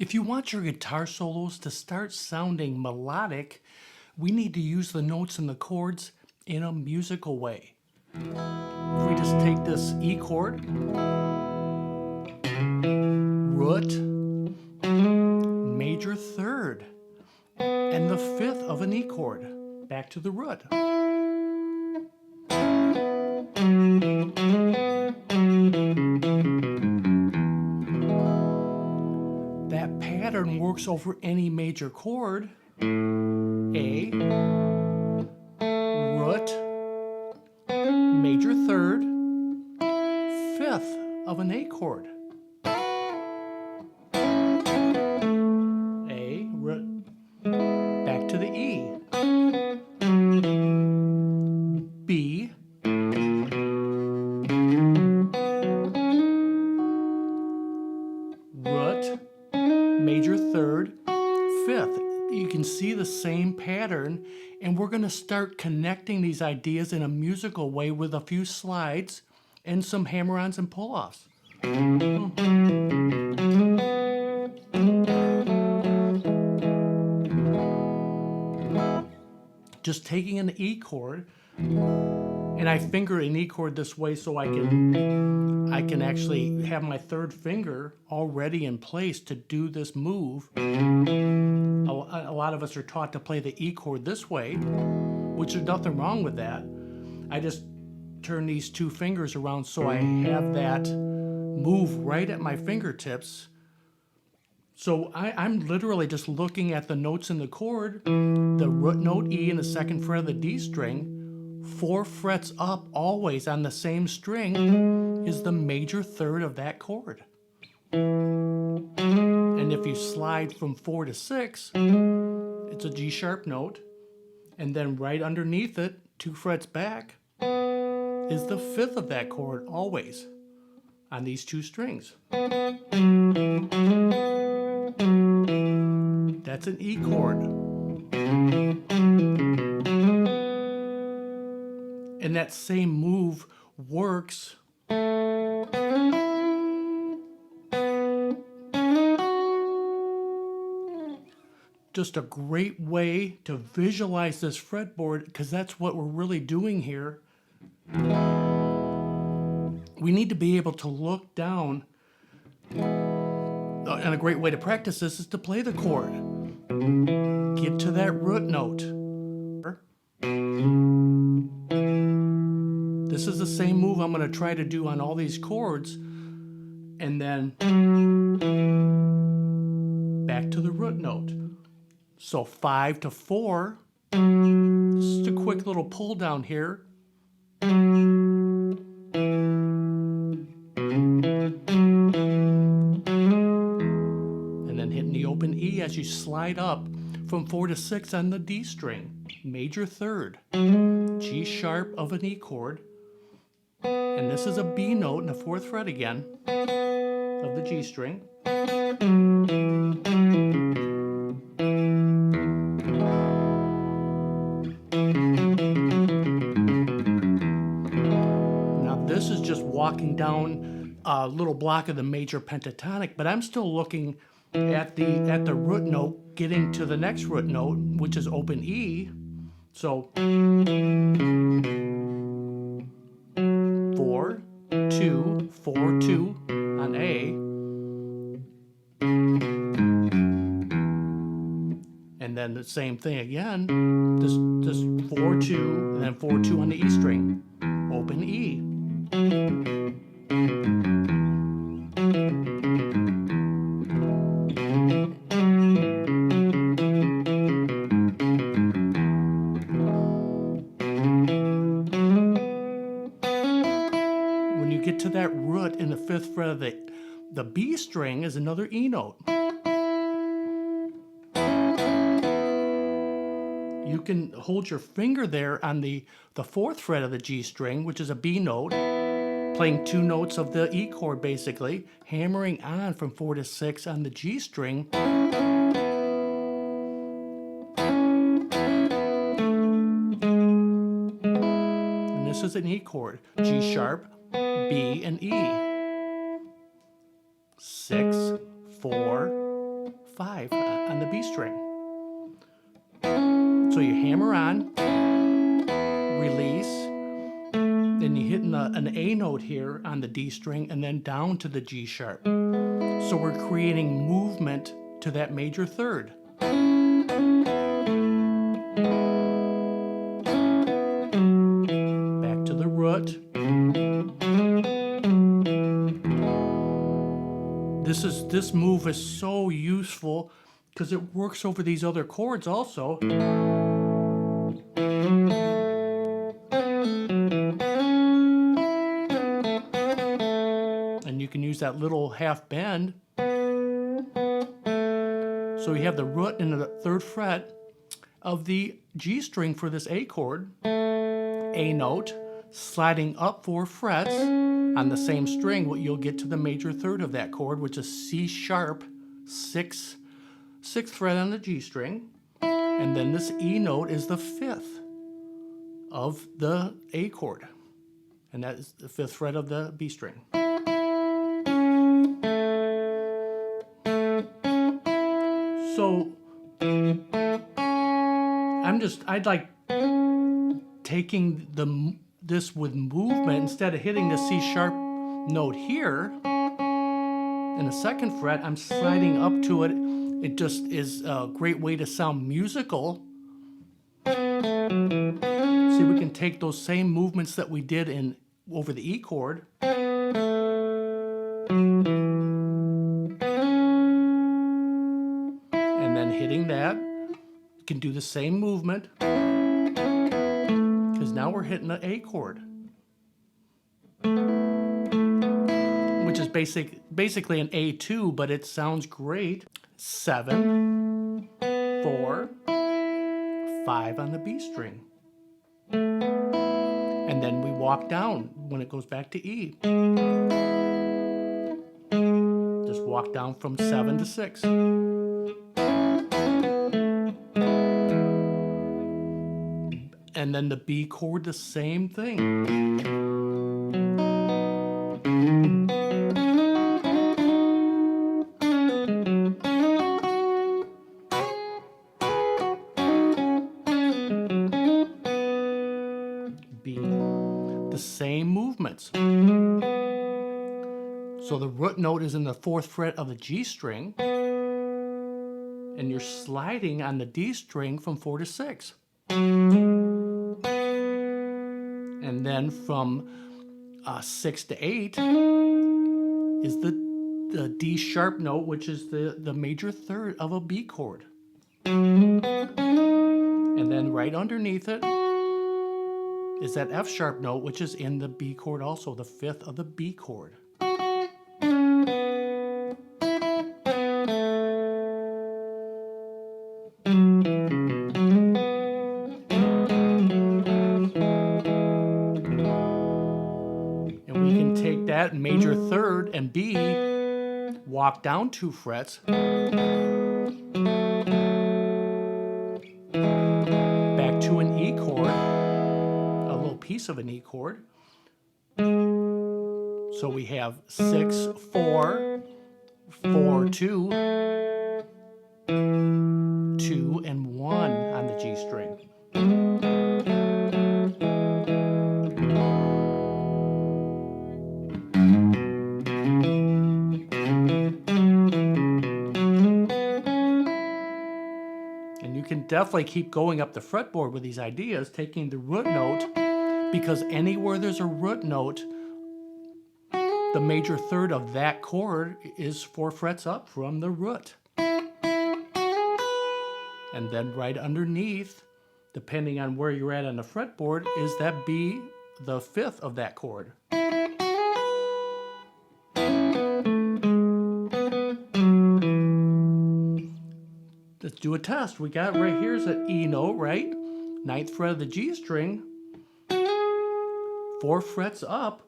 If you want your guitar solos to start sounding melodic, we need to use the notes and the chords in a musical way. If we just take this E chord, root, major third, and the fifth of an E chord, back to the root. That pattern works over any major chord. A, root, major third, fifth of an A chord. A, root, back to the E. B, root, major third, fifth. You can see the same pattern, and we're going to start connecting these ideas in a musical way with a few slides and some hammer-ons and pull-offs. Just taking an E chord, and I finger an E chord this way so I can actually have my third finger already in place to do this move. A lot of us are taught to play the E chord this way, which is nothing wrong with that. I just turn these two fingers around so I have that move right at my fingertips. So I'm literally just looking at the notes in the chord, the root note E in the second fret of the D string, 4 frets up always on the same string is the major third of that chord. And if you slide from 4 to 6, it's a G sharp note, and then right underneath it, 2 frets back, is the fifth of that chord always on these two strings. That's an E chord. And that same move works just a great way to visualize this fretboard, because that's what we're really doing here. We need to be able to look down, and a great way to practice this is to play the chord. Get to that root note. This is the same move I'm going to try to do on all these chords, and then back to the root note. So 5 to 4, just a quick little pull down here. And then hitting the open E as you slide up from 4 to 6 on the D string, major third, G sharp of an E chord. And this is a B note in the 4th fret again of the G string. This is just walking down a little block of the major pentatonic, but I'm still looking at the root note, getting to the next root note, which is open E. So 4, 2, 4, 2 on A. And then the same thing again, just 4, 2, and then 4, 2 on the E string, open E. When you get to that root in the 5th fret of the B string is another E note. You can hold your finger there on the 4th fret of the G string, which is a B note, playing 2 notes of the E chord basically, hammering on from 4 to 6 on the G string. And this is an E chord, G sharp, B, and E. 6, 4, 5 on the B string. So you hammer on, release, then you hit an A note here on the D string and then down to the G sharp. So we're creating movement to that major third. Back to the root. This move is so useful because it works over these other chords also. And you can use that little half bend. So you have the root and the 3rd fret of the G string for this A chord, A note, sliding up 4 frets on the same string. What you'll get to the major third of that chord, which is C sharp, 6th fret on the G string, and then this E note is the 5th of the A chord, and that is the 5th fret of the B string. So I'd like taking this with movement instead of hitting the C sharp note here in the 2nd fret. I'm sliding up to it. It just is a great way to sound musical. See, we can take those same movements that we did over the E chord. And then hitting that, you can do the same movement. Because now we're hitting the A chord. Which is basically an A2, but it sounds great. 7, 4, 5 on the B string. And then we walk down when it goes back to E. Just walk down from 7 to 6. And then the B chord, the same thing. B, the same movements. So the root note is in the 4th fret of the G string, and you're sliding on the D string from 4 to 6. And then from 6 to 8 is the D sharp note, which is the major third of a B chord. And then right underneath it is that F sharp note, which is in the B chord also, the 5th of the B chord. That major third and B, walk down 2 frets, back to an E chord, a little piece of an E chord. So we have 6, 4, 4, 2, 2, and 1 on the G string. Definitely keep going up the fretboard with these ideas, taking the root note, because anywhere there's a root note, the major third of that chord is 4 frets up from the root. And then right underneath, depending on where you're at on the fretboard, is that B, the 5th of that chord. Let's do a test. We got right here's an E note, right? 9th fret of the G string. 4 frets up.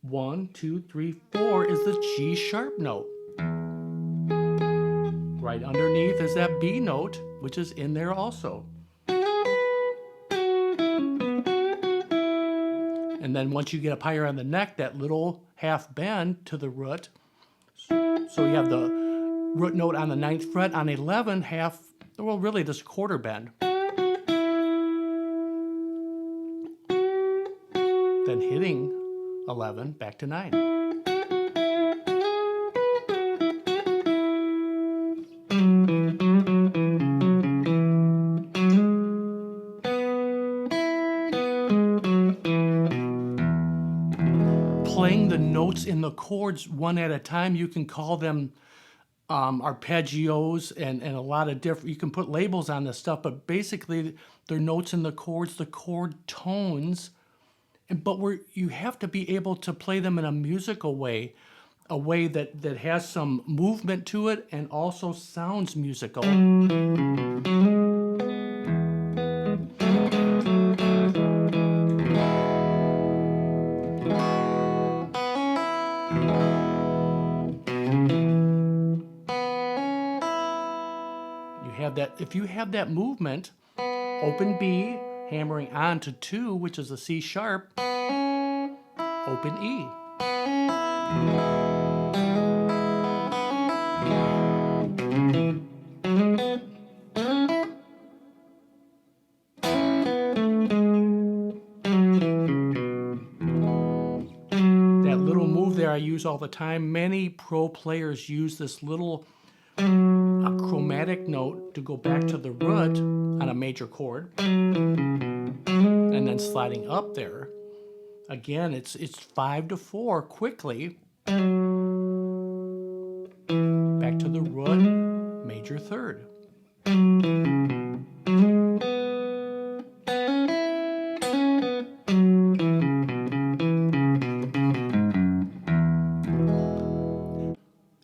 1, 2, 3, 4 is the G sharp note. Right underneath is that B note, which is in there also. And then once you get up higher on the neck, that little half bend to the root. So you have the root note on the 9th fret. On 11, half, well, really this quarter bend. Then hitting 11, back to 9. Playing the notes in the chords one at a time, you can call them arpeggios and a lot of different, you can put labels on this stuff, but basically they're notes in the chords, the chord tones, but you have to be able to play them in a musical way, a way that has some movement to it and also sounds musical. If you have that movement, open B, hammering on to 2, which is a C sharp, open E. That little move there I use all the time. Many pro players use this little a chromatic note to go back to the root on a major chord, and then sliding up there. Again, it's 5 to 4 quickly. Back to the root, major third.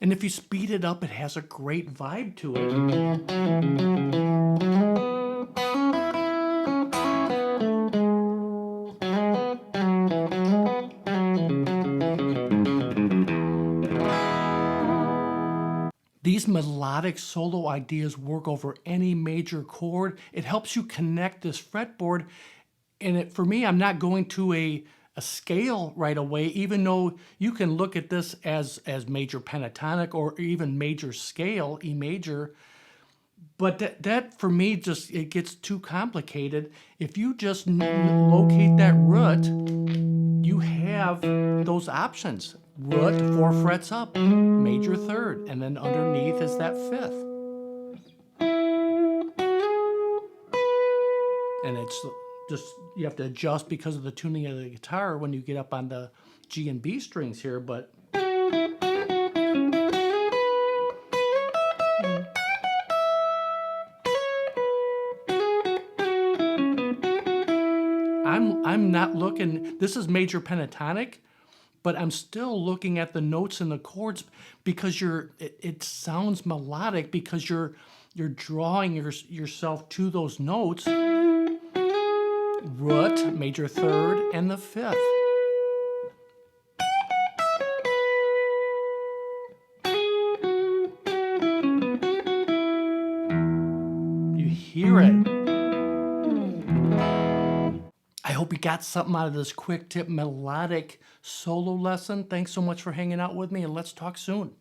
And if you speed it up, it has a great vibe to it. These melodic solo ideas work over any major chord. It helps you connect this fretboard. And for me, I'm not going to a scale right away, even though you can look at this as major pentatonic or even major scale, E major. But that for me, it gets too complicated. If you just locate that root, you have those options. Root, 4 frets up, major third, and then underneath is that 5th. And it's just, you have to adjust because of the tuning of the guitar when you get up on the G and B strings here, but I'm not looking, this is major pentatonic, but I'm still looking at the notes and the chords because it sounds melodic because you're drawing yourself to those notes. Root, major third, and the 5th. You hear it. I hope you got something out of this quick tip melodic solo lesson. Thanks so much for hanging out with me, and let's talk soon.